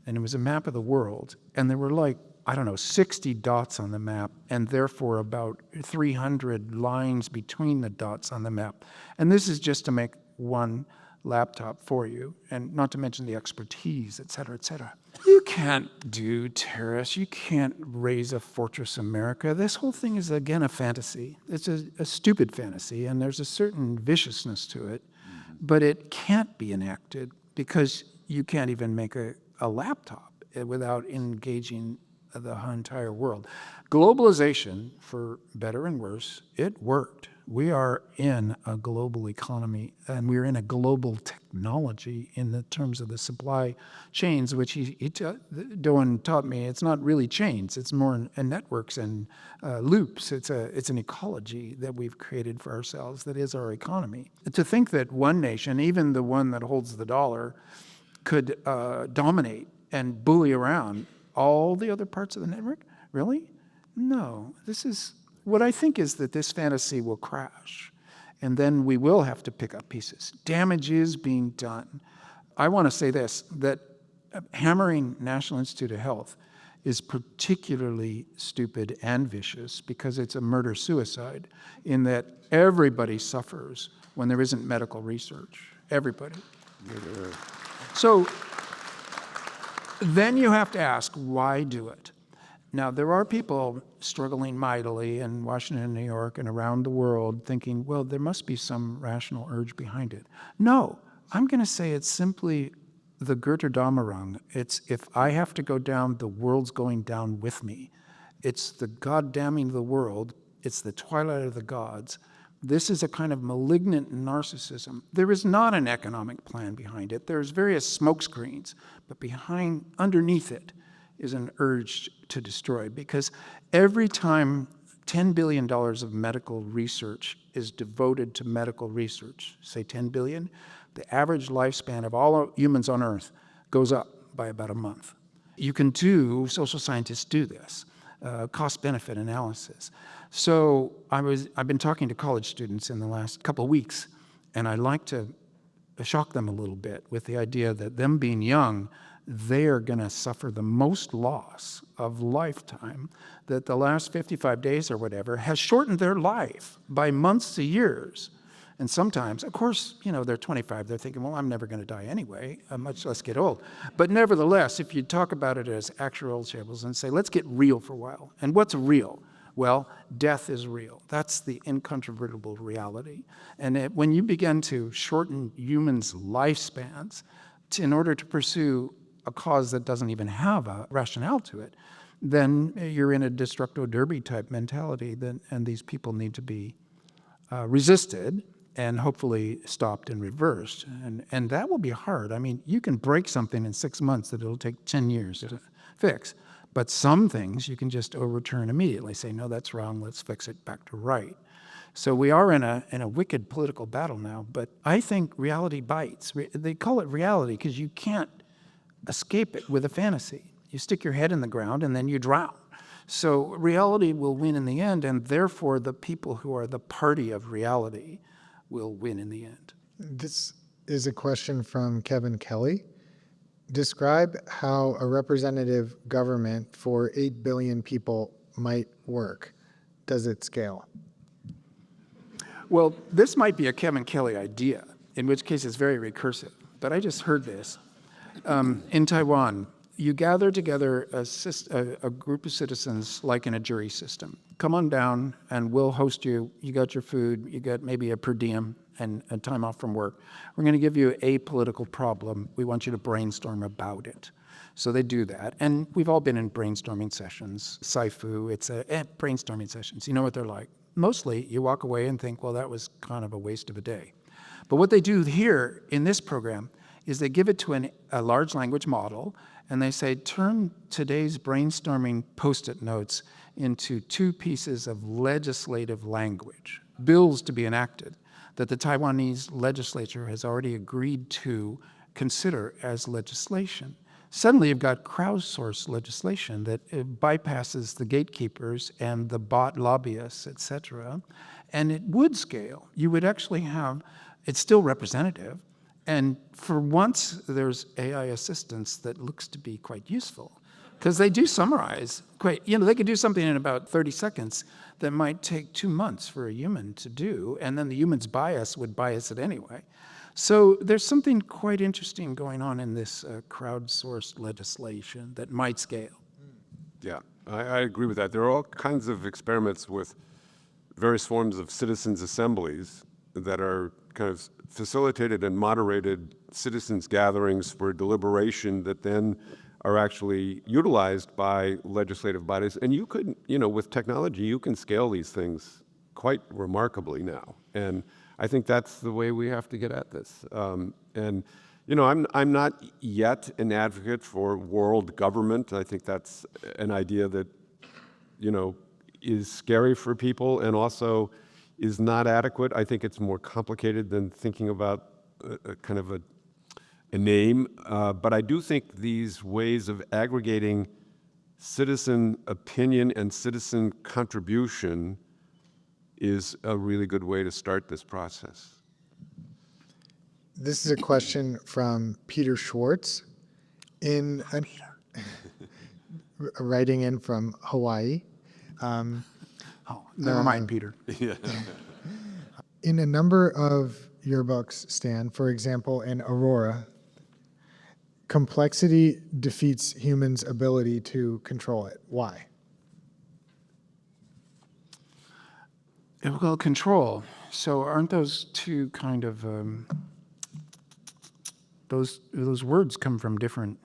S2: And it was a map of the world. And there were 60 dots on the map, and therefore about 300 lines between the dots on the map. And this is just to make one laptop for you, and not to mention the expertise, et cetera, et cetera. You can't do terrorists. You can't raise a fortress America. This whole thing is, again, a fantasy. It's a stupid fantasy, and there's a certain viciousness to it, but it can't be enacted because you can't even make a laptop without engaging the entire world. Globalization, for better and worse, it worked. We are in a global economy, and we're in a global technology in the terms of the supply chains, which Doan taught me. It's not really chains; it's more in networks and loops. It's an ecology that we've created for ourselves that is our economy. To think that one nation, even the one that holds the dollar, could dominate and bully around all the other parts of the network, really? No. What I think is that this fantasy will crash, and then we will have to pick up pieces. Damage is being done. I want to say this, that hammering National Institute of Health is particularly stupid and vicious because it's a murder-suicide in that everybody suffers when there isn't medical research. Everybody. So then you have to ask, why do it? Now, there are people struggling mightily in Washington and New York and around the world thinking, well, there must be some rational urge behind it. No, I'm going to say it's simply the Götterdämmerung. It's if I have to go down, the world's going down with me. It's the goddamning of the world. It's the twilight of the gods. This is a kind of malignant narcissism. There is not an economic plan behind it. There's various smokescreens, but underneath it is an urge to destroy, because every time $10 billion of medical research is devoted to medical research, say 10 billion, the average lifespan of all humans on Earth goes up by about a month. Social scientists do this, cost-benefit analysis. So I've been talking to college students in the last couple of weeks, and I like to shock them a little bit with the idea that them being young, they are going to suffer the most loss of lifetime, that the last 55 days or whatever has shortened their life by months to years. And sometimes, of course, they're 25, they're thinking, well, I'm never going to die anyway, much less get old. But nevertheless, if you talk about it as actual shambles and say, let's get real for a while. And what's real? Well, death is real. That's the incontrovertible reality. And when you begin to shorten humans' lifespans in order to pursue a cause that doesn't even have a rationale to it, then you're in a destructo derby type mentality, and these people need to be resisted and hopefully stopped and reversed. And that will be hard. I mean, you can break something in 6 months that it'll take 10 years to fix. But some things you can just overturn immediately, say, no, that's wrong, let's fix it back to right. So we are in a wicked political battle now, but I think reality bites. They call it reality because you can't escape it with a fantasy. You stick your head in the ground and then you drown. So reality will win in the end, and therefore the people who are the party of reality will win in the end.
S1: This is a question from Kevin Kelly. Describe how a representative government for 8 billion people might work. Does it scale?
S2: Well, this might be a Kevin Kelly idea, in which case it's very recursive. But I just heard this. In Taiwan, you gather together a group of citizens like in a jury system. Come on down and we'll host you. You got your food, you got maybe a per diem and time off from work. We're going to give you a political problem. We want you to brainstorm about it. So they do that. And we've all been in brainstorming sessions. Sci-fu, it's brainstorming sessions. You know what they're like. Mostly you walk away and think, well, that was kind of a waste of a day. But what they do here in this program is they give it to a large language model, and they say, turn today's brainstorming Post-it notes into 2 pieces of legislative language, bills to be enacted, that the Taiwanese legislature has already agreed to consider as legislation. Suddenly you've got crowdsourced legislation that bypasses the gatekeepers and the bot lobbyists, et cetera, and it would scale. You would actually have, it's still representative, and for once, there's AI assistance that looks to be quite useful, because they do summarize they could do something in about 30 seconds that might take 2 months for a human to do, and then the human's bias would bias it anyway. So there's something quite interesting going on in this crowdsourced legislation that might scale.
S3: Yeah, I agree with that. There are all kinds of experiments with various forms of citizens' assemblies that are kind of facilitated and moderated citizens' gatherings for deliberation that then are actually utilized by legislative bodies. And you could, with technology, you can scale these things quite remarkably now. And I think that's the way we have to get at this. And I'm not yet an advocate for world government. I think that's an idea that is scary for people and also is not adequate. I think it's more complicated than thinking about a kind of a name. But I do think these ways of aggregating citizen opinion and citizen contribution is a really good way to start this process.
S1: This is a question from Peter Schwartz writing in from Hawaii.
S2: Never mind, Peter.
S1: In a number of your books, Stan, for example, in Aurora, complexity defeats humans' ability to control it. Why?
S2: Well, control. So aren't those two kind of those words come from different?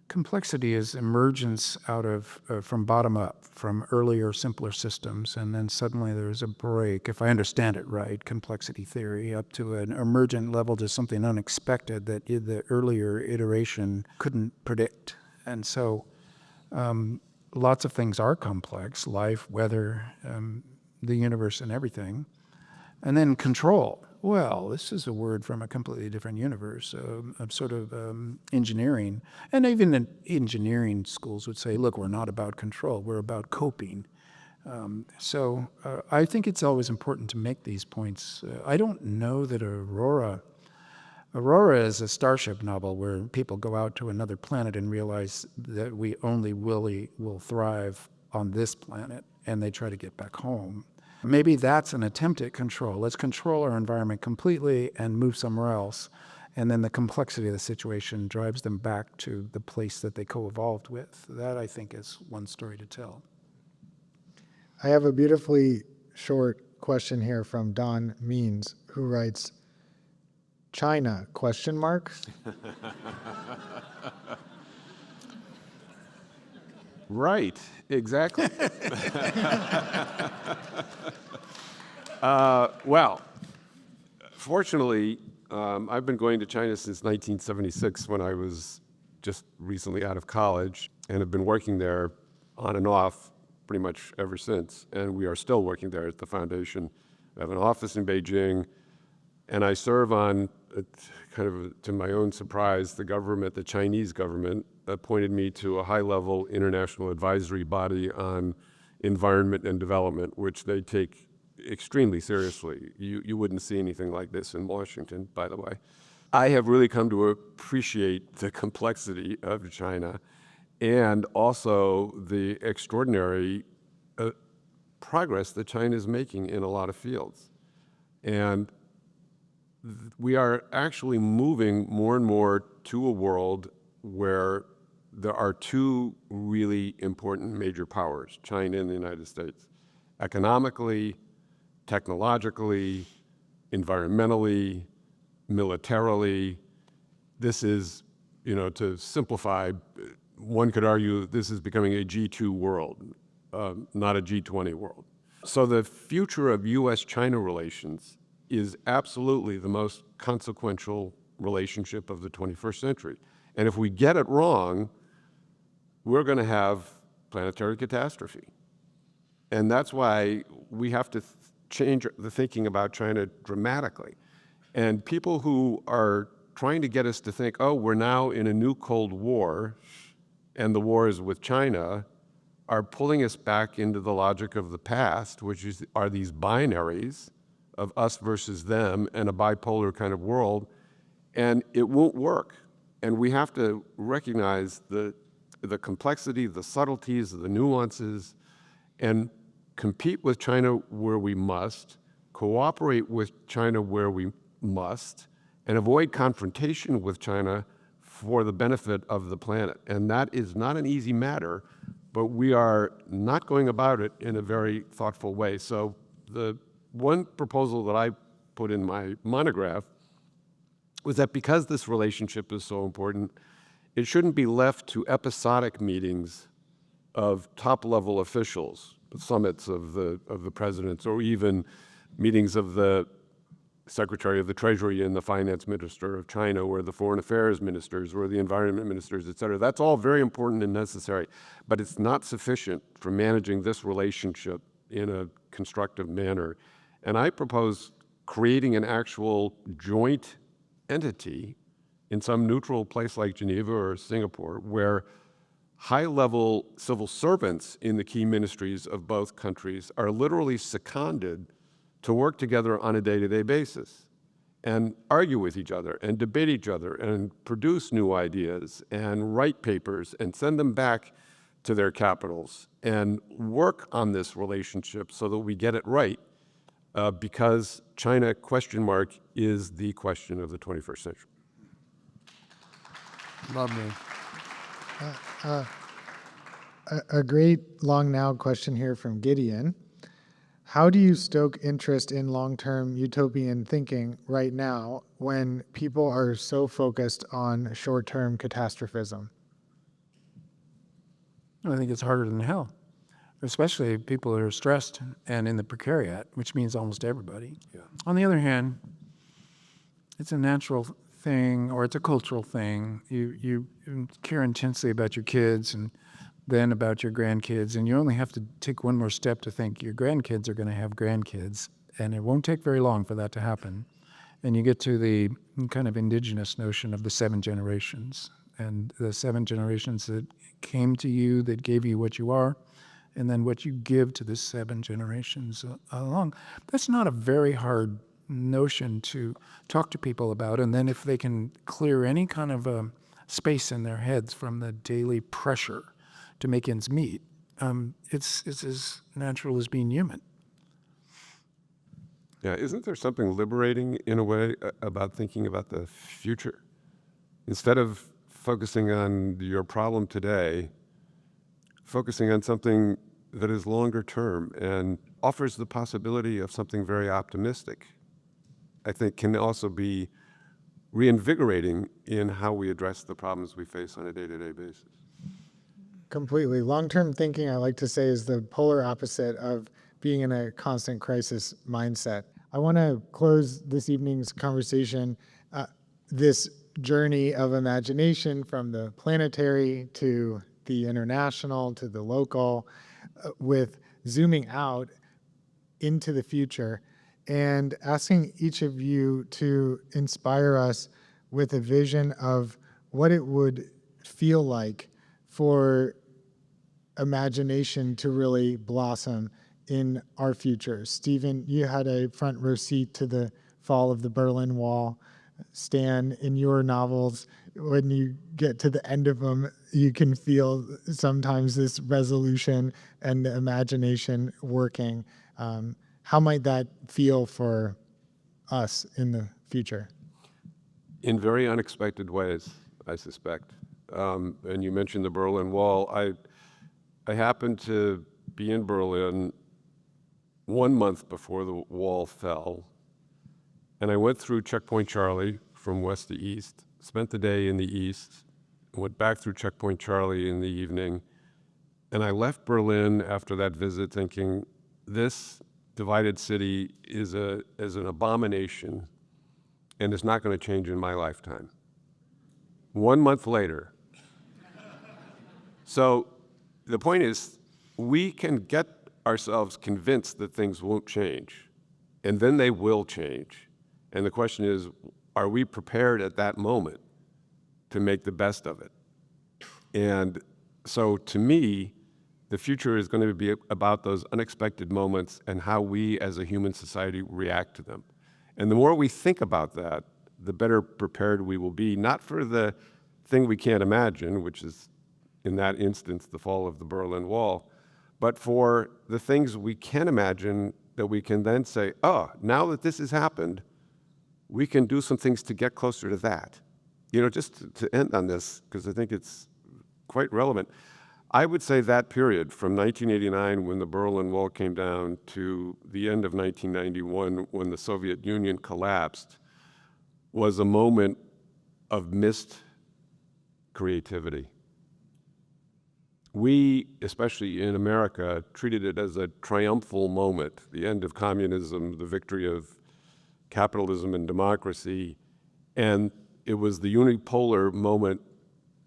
S2: Complexity is emergence out of from bottom up, from earlier, simpler systems, and then suddenly there's a break, if I understand it right, complexity theory, up to an emergent level to something unexpected that the earlier iteration couldn't predict. And so lots of things are complex, life, weather, the universe and everything. And then control. Well, this is a word from a completely different universe, of sort of engineering. And even in engineering schools would say, look, we're not about control, we're about coping. So I think it's always important to make these points. I don't know that Aurora is a Starship novel where people go out to another planet and realize that we only will thrive on this planet, and they try to get back home. Maybe that's an attempt at control. Let's control our environment completely and move somewhere else. And then the complexity of the situation drives them back to the place that they co-evolved with. That, I think, is one story to tell.
S1: I have a beautifully short question here from Don Means, who writes, China, question mark?
S3: Right, exactly. Well, fortunately, I've been going to China since 1976 when I was just recently out of college and have been working there on and off pretty much ever since. And we are still working there at the foundation. I have an office in Beijing, and I serve on, to my own surprise, the Chinese government appointed me to a high-level international advisory body on environment and development, which they take extremely seriously. You wouldn't see anything like this in Washington, by the way. I have really come to appreciate the complexity of China and also the extraordinary progress that China is making in a lot of fields. And we are actually moving more and more to a world where there are two really important major powers, China and the United States. Economically, technologically, environmentally, militarily. This is, to simplify, one could argue this is becoming a G2 world, not a G20 world. So the future of U.S.-China relations is absolutely the most consequential relationship of the 21st century. And if we get it wrong, we're going to have planetary catastrophe. And that's why we have to change the thinking about China dramatically. And people who are trying to get us to think, oh, we're now in a new Cold War, and the war is with China, are pulling us back into the logic of the past, which are these binaries of us versus them and a bipolar kind of world, and it won't work. And we have to recognize the complexity, the subtleties, the nuances, and compete with China where we must, cooperate with China where we must, and avoid confrontation with China for the benefit of the planet. And that is not an easy matter, but we are not going about it in a very thoughtful way. So the one proposal that I put in my monograph was that because this relationship is so important, it shouldn't be left to episodic meetings of top-level officials summits of the presidents, or even meetings of the Secretary of the Treasury and the Finance Minister of China, or the Foreign Affairs Ministers, or the Environment Ministers, et cetera. That's all very important and necessary, but it's not sufficient for managing this relationship in a constructive manner. And I propose creating an actual joint entity in some neutral place like Geneva or Singapore, where high-level civil servants in the key ministries of both countries are literally seconded to work together on a day-to-day basis and argue with each other and debate each other and produce new ideas and write papers and send them back to their capitals and work on this relationship so that we get it right, because China ? Is the question of the 21st century.
S2: Lovely.
S1: A great long now question here from Gideon. How do you stoke interest in long-term utopian thinking right now when people are so focused on short-term catastrophism?
S2: I think it's harder than hell, especially people who are stressed and in the precariat, which means almost everybody.
S3: Yeah.
S2: On the other hand, it's a natural thing, or it's a cultural thing. You care intensely about your kids and then about your grandkids, and you only have to take one more step to think your grandkids are going to have grandkids, and it won't take very long for that to happen. And you get to the kind of indigenous notion of the 7 generations, and the 7 generations that came to you, that gave you what you are, and then what you give to the 7 generations along. That's not a very hard notion to talk to people about, and then if they can clear any kind of space in their heads from the daily pressure to make ends meet, it's as natural as being human.
S3: Yeah, isn't there something liberating in a way about thinking about the future? Instead of focusing on your problem today, focusing on something that is longer term and offers the possibility of something very optimistic, I think can also be reinvigorating in how we address the problems we face on a day-to-day basis.
S1: Completely. Long-term thinking, I like to say, is the polar opposite of being in a constant crisis mindset. I want to close this evening's conversation, this journey of imagination from the planetary to the international to the local, with zooming out into the future and asking each of you to inspire us with a vision of what it would feel like for imagination to really blossom in our future. Stephen, you had a front row seat to the fall of the Berlin Wall. Stan, in your novels, when you get to the end of them, you can feel sometimes this resolution and the imagination working. How might that feel for us in the future?
S3: In very unexpected ways, I suspect. And you mentioned the Berlin Wall. I happened to be in Berlin 1 month before the wall fell, and I went through Checkpoint Charlie from west to east, spent the day in the east, went back through Checkpoint Charlie in the evening, and I left Berlin after that visit thinking, this divided city is an abomination, and it's not going to change in my lifetime. 1 month later. So the point is, we can get ourselves convinced that things won't change, and then they will change. And the question is, are we prepared at that moment to make the best of it? And so to me, the future is going to be about those unexpected moments and how we as a human society react to them. And the more we think about that, the better prepared we will be, not for the thing we can't imagine, which is, in that instance, the fall of the Berlin Wall, but for the things we can imagine that we can then say, oh, now that this has happened, we can do some things to get closer to that. You know, just to end on this, because I think it's quite relevant, I would say that period from 1989, when the Berlin Wall came down, to the end of 1991, when the Soviet Union collapsed, was a moment of missed creativity. we, especially in America, treated it as a triumphal moment, the end of communism, the victory of capitalism and democracy, and it was the unipolar moment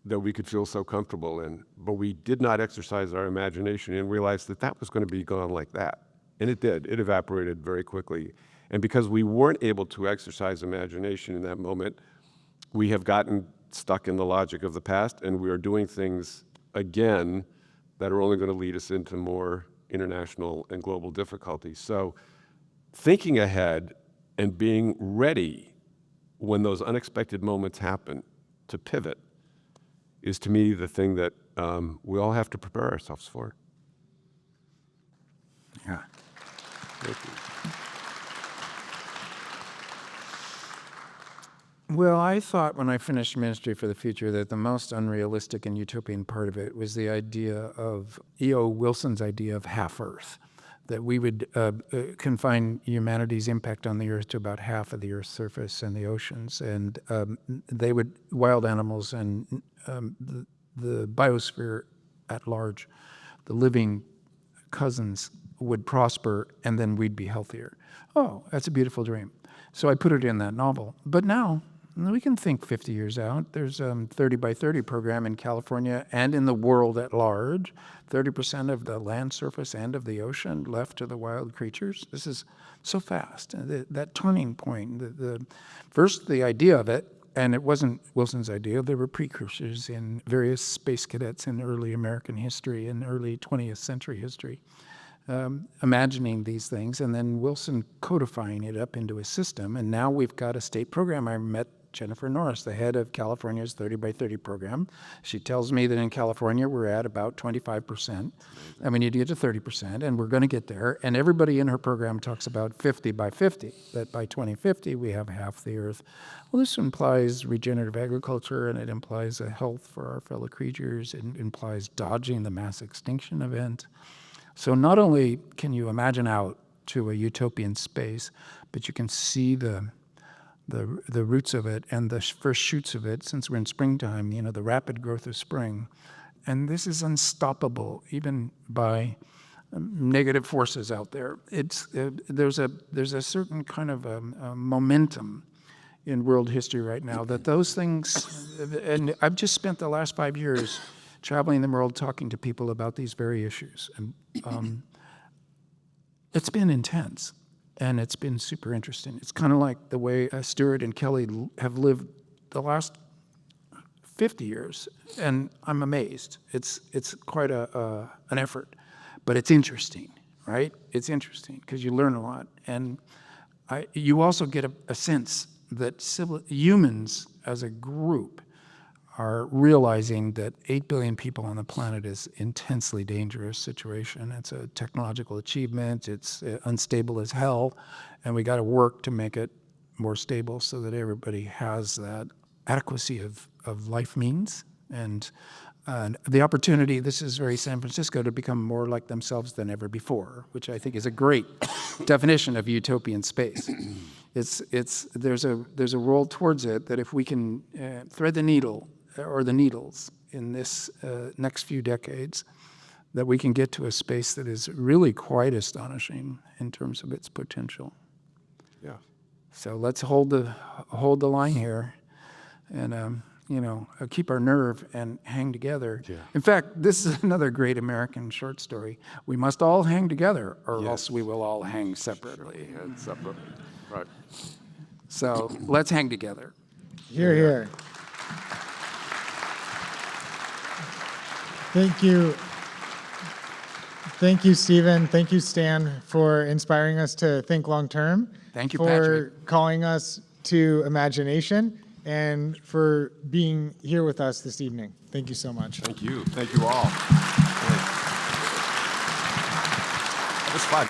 S3: that we could feel so comfortable in. But we did not exercise our imagination and realized that that was going to be gone like that. And it did. It evaporated very quickly. And because we weren't able to exercise imagination in that moment, we have gotten stuck in the logic of the past, and we are doing things again that are only going to lead us into more international and global difficulties. So thinking ahead and being ready when those unexpected moments happen to pivot is, to me, the thing that we all have to prepare ourselves for.
S2: Yeah.
S3: Thank you.
S2: Well, I thought when I finished Ministry for the Future that the most unrealistic and utopian part of it was the idea of E.O. Wilson's idea of half Earth, that we would confine humanity's impact on the Earth to about half of the Earth's surface and the oceans, and wild animals and the biosphere at large, the living cousins, would prosper, and then we'd be healthier. Oh, that's a beautiful dream. So I put it in that novel. But now, we can think 50 years out. There's a 30 by 30 program in California and in the world at large. 30% of the land surface and of the ocean left to the wild creatures. This is so fast. That turning point, first the idea of it, and it wasn't Wilson's idea. There were precursors in various space cadets in early American history and early 20th century history, imagining these things, and then Wilson codifying it up into a system. And now we've got a state program. I met Jennifer Norris, the head of California's 30 by 30 program. She tells me that in California we're at about 25%, and we need to get to 30%, and we're going to get there. And everybody in her program talks about 50 by 50, that by 2050 we have half the Earth. Well, this implies regenerative agriculture, and it implies a health for our fellow creatures. It implies dodging the mass extinction event. So not only can you imagine out to a utopian space, but you can see the roots of it and the first shoots of it, since we're in springtime, the rapid growth of spring. And this is unstoppable, even by negative forces out there. There's a certain kind of momentum in world history right now that those things, and I've just spent the last 5 years traveling the world talking to people about these very issues. And it's been intense. And it's been super interesting. It's kind of like the way Stuart and Kelly have lived the last 50 years, and I'm amazed. It's quite an effort, but it's interesting, right? It's interesting because you learn a lot, and you also get a sense that humans as a group are realizing that 8 billion people on the planet is intensely dangerous situation. It's a technological achievement. It's unstable as hell, and we got to work to make it more stable so that everybody has that adequacy of life means and the opportunity. This is very San Francisco, to become more like themselves than ever before, which I think is a great definition of utopian space. There's a world towards it that if we can thread the needle or the needles in this next few decades, that we can get to a space that is really quite astonishing in terms of its potential.
S3: Yeah.
S2: So let's hold the line here, and keep our nerve and hang together.
S3: Yeah.
S2: In fact, this is another great American short story. We must all hang together, or else we will all hang separately.
S3: Separately. Right.
S2: So let's hang together.
S1: Hear, hear. Thank you. Thank you, Stephen. Thank you, Stan, for inspiring us to think long term.
S2: Thank you,
S1: for
S2: Patrick.
S1: calling us to imagination, and for being here with us this evening. Thank you so much.
S3: Thank you. Thank you all. It was fun.